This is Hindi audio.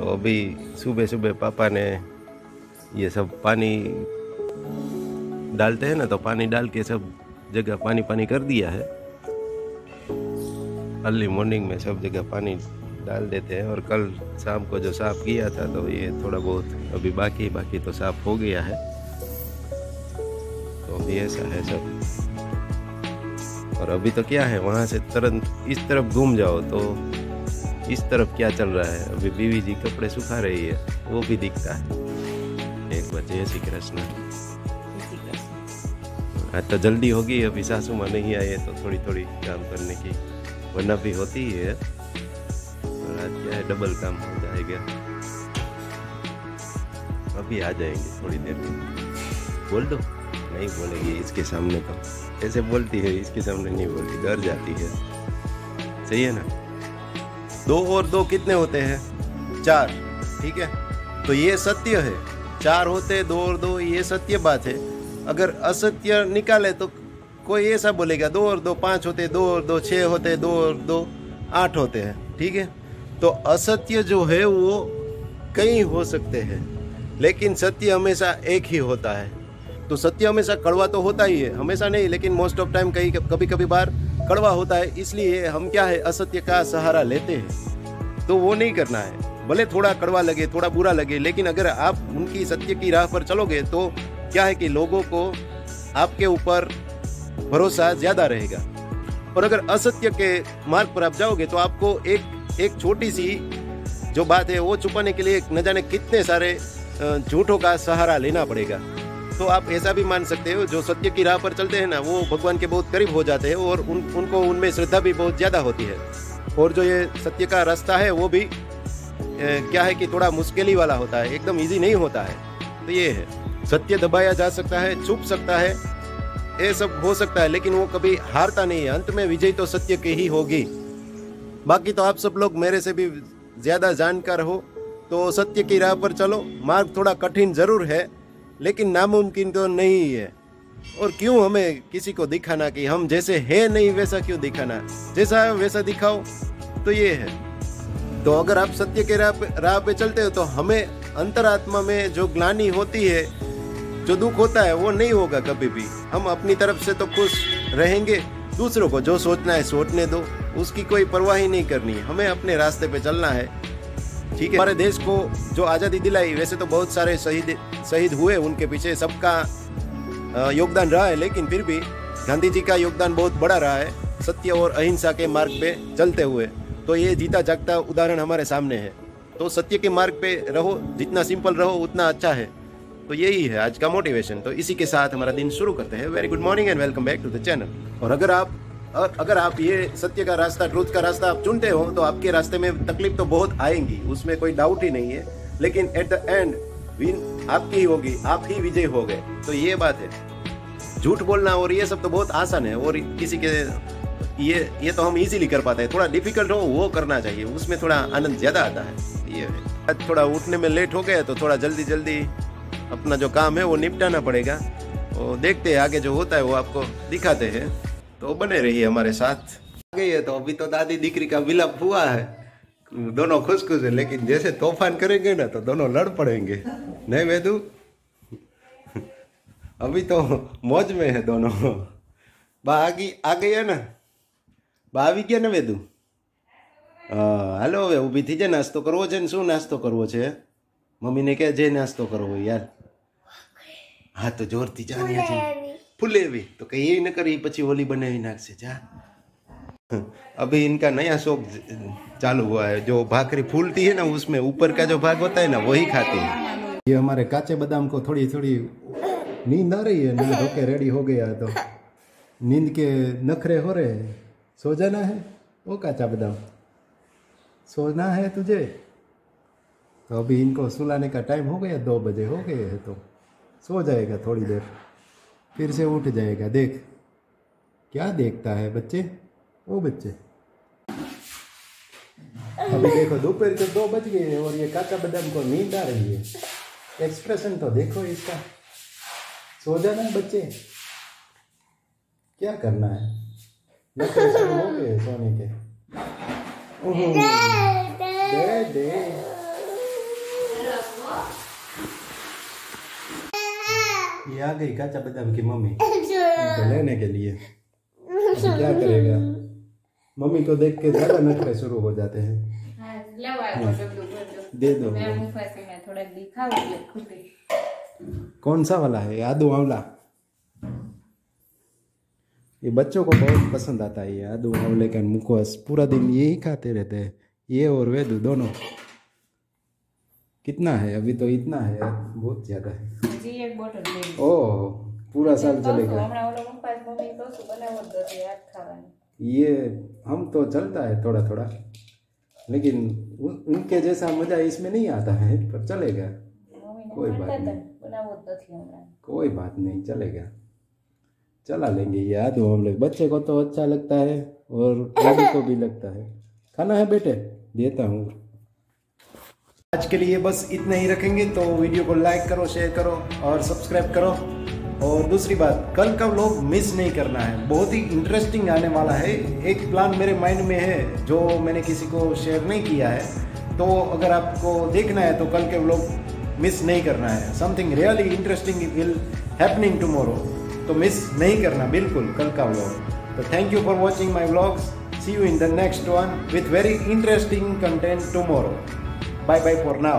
तो अभी सुबह सुबह पापा ने ये सब पानी डालते हैं ना, तो पानी डाल के सब जगह पानी पानी कर दिया है। अर्ली मॉर्निंग में सब जगह पानी डाल देते हैं। और कल शाम को जो साफ किया था तो ये थोड़ा बहुत अभी बाकी तो साफ हो गया है। तो अभी ऐसा है सब। और अभी तो क्या है, वहाँ से तुरंत इस तरफ घूम जाओ तो इस तरफ क्या चल रहा है। अभी बीवी जी कपड़े सुखा रही है, वो भी दिखता है। एक बजे जय श्री कृष्ण। आज तो जल्दी होगी, अभी सासू माँ नहीं आए तो थोड़ी थोड़ी काम करने की, वरना भी होती ही है। और आज क्या है, डबल काम हो जाएगा। अभी आ जाएंगे थोड़ी देर में। बोल दो, नहीं बोलेगी इसके सामने, तो ऐसे बोलती है, इसके सामने नहीं बोलती, डर जाती है। सही है ना। 2 और 2 कितने होते हैं? 4। ठीक है, तो ये सत्य है। 4 होते 2 और 2, ये सत्य बात है। अगर असत्य निकाले तो कोई ऐसा बोलेगा 2 और 2 5 होते, 2 और 2 6 होते, 2 और 2 8 होते हैं। ठीक है, तो असत्य जो है वो कई हो सकते हैं, लेकिन सत्य हमेशा एक ही होता है। तो सत्य हमेशा कड़वा तो होता ही है, हमेशा नहीं, लेकिन मोस्ट ऑफ टाइम कभी बार कड़वा होता है। इसलिए हम क्या है, असत्य का सहारा लेते हैं। तो वो नहीं करना है, भले थोड़ा कड़वा लगे, थोड़ा बुरा लगे, लेकिन अगर आप उनकी सत्य की राह पर चलोगे तो क्या है कि लोगों को आपके ऊपर भरोसा ज्यादा रहेगा। और अगर असत्य के मार्ग पर आप जाओगे तो आपको एक छोटी सी जो बात है वो छुपाने के लिए न जाने कितने सारे झूठों का सहारा लेना पड़ेगा। तो आप ऐसा भी मान सकते हो, जो सत्य की राह पर चलते हैं ना, वो भगवान के बहुत करीब हो जाते हैं और उनको उनमें श्रद्धा भी बहुत ज्यादा होती है। और जो ये सत्य का रास्ता है वो भी क्या है कि थोड़ा मुश्किल ही वाला होता है, एकदम इजी नहीं होता है। तो ये है, सत्य दबाया जा सकता है, छुप सकता है, ये सब हो सकता है, लेकिन वो कभी हारता नहीं है। अंत में विजय तो सत्य की ही होगी। बाकी तो आप सब लोग मेरे से भी ज्यादा जानकार हो, तो सत्य की राह पर चलो। मार्ग थोड़ा कठिन जरूर है, लेकिन नामुमकिन तो नहीं है। और क्यों हमें किसी को दिखाना कि हम जैसे हैं नहीं वैसा क्यों दिखाना, जैसा है वैसा दिखाओ। तो ये है। तो अगर आप सत्य के राह पे चलते हो तो हमें अंतरात्मा में जो ग्लानि होती है, जो दुख होता है, वो नहीं होगा कभी भी। हम अपनी तरफ से तो खुश रहेंगे, दूसरों को जो सोचना है सोचने दो, उसकी कोई परवाह ही नहीं करनी है। हमें अपने रास्ते पे चलना है। ठीक है, हमारे देश को जो आज़ादी दिलाई, वैसे तो बहुत सारे शहीद हुए, उनके पीछे सबका योगदान रहा है, लेकिन फिर भी गांधी जी का योगदान बहुत बड़ा रहा है, सत्य और अहिंसा के मार्ग पे चलते हुए। तो ये जीता जागता उदाहरण हमारे सामने है। तो सत्य के मार्ग पे रहो, जितना सिंपल रहो उतना अच्छा है। तो यही है आज का मोटिवेशन। तो इसी के साथ हमारा दिन शुरू करते हैं। Very good morning and welcome back to the channel. और अगर आप ये सत्य का रास्ता, ट्रूथ का रास्ता आप चुनते हो, तो आपके रास्ते में तकलीफ तो बहुत आएंगी, उसमें कोई डाउट ही नहीं है, लेकिन एट द एंड विन आपकी ही होगी, आप ही विजय हो गए। तो ये बात है। झूठ बोलना और ये सब तो बहुत आसान है, और किसी के ये तो हम इजीली कर पाते हैं। थोड़ा डिफिकल्ट हो वो करना चाहिए, उसमें थोड़ा आनंद ज्यादा आता है। ये है, थोड़ा उठने में लेट हो गया तो थोड़ा जल्दी अपना जो काम है वो निपटाना पड़ेगा। और देखते हैं आगे जो होता है वो आपको दिखाते हैं। तो बने रहिए हमारे साथ। आ गई है तो अभी तो दादी दीकरी का विलाप हुआ है, दोनों खुश है, लेकिन जैसे तूफान करेंगे ना तो दोनों लड़ पड़ेंगे। नहीं वेदू, अभी तो मौज में है दोनों। बा आ गई है ना, बा આવી ગયા ને વેદુ? હાલો હવે ઊભી થઈ જાય, નાસ્તો કરવો છે ને? શું નાસ્તો કરવો છે? મમ્મીને કહે જે નાસ્તો કરવો યાર. હા તો જોરથી જા ને फुलेवी तो कहीं न करी पची होली बनावी नाखसे जा। अभी इनका नया शौक चालू हुआ है, जो भाकरी फूलती है ना उसमें ऊपर का जो भाग होता है ना वही खाते हैं। ये हमारे काचे बादाम को थोड़ी नींद आ रही है, ना धोके रेडी हो गया तो नींद के नखरे हो रहे हैं। सो जाना है वो काचा बादाम, सोना है तुझे। तो अभी इनको सुलाने का टाइम हो गया, 2 बजे हो गए हैं, तो सो जाएगा थोड़ी देर, फिर से उठ जाएगा। देख क्या देखता है बच्चे, ओ बच्चे। अभी देखो दोपहर के 2 बज गए हैं और ये काका बादाम को नींद आ रही है। एक्सप्रेशन तो देखो इसका। सो जाना है बच्चे, क्या करना है? नखरे शुरू हो गए सोने के। दे ये आ गई काचा बादाम की मम्मी तो लेने के लिए। क्या करेगा, मम्मी को देख के ज्यादा नखरे शुरू हो जाते हैं। दे दो। कौन सा वाला है, आदू आंवला? ये बच्चों को बहुत पसंद आता है, ये आदू आंवले का मुखवास। पूरा दिन यही खाते रहते हैं, ये और वेदू दोनों। कितना है अभी? तो इतना है यार, बहुत ज्यादा है जी। एक बोतल ओह, पूरा साल चलेगा ये। हम तो चलता है थोड़ा थोड़ा, लेकिन उनके जैसा मजा इसमें नहीं आता है, पर चलेगा। कोई बात नहीं, कोई बात नहीं, चलेगा, चला लेंगे ये आदू आंवले। बच्चे को तो अच्छा लगता है और दादी को भी लगता है। खाना है बेटे? देता हूँ। आज के लिए बस इतना ही रखेंगे, तो वीडियो को लाइक करो, शेयर करो और सब्सक्राइब करो। और दूसरी बात, कल का व्लॉग मिस नहीं करना है, बहुत ही इंटरेस्टिंग आने वाला है। एक प्लान मेरे माइंड में है जो मैंने किसी को शेयर नहीं किया है, तो अगर आपको देखना है तो कल के व्लॉग मिस नहीं करना है। Something really interesting will happening tomorrow, तो मिस नहीं करना बिल्कुल कल का व्लॉग। तो thank you for watching my vlogs. See you in the next one with very interesting content tomorrow. Bye bye for now.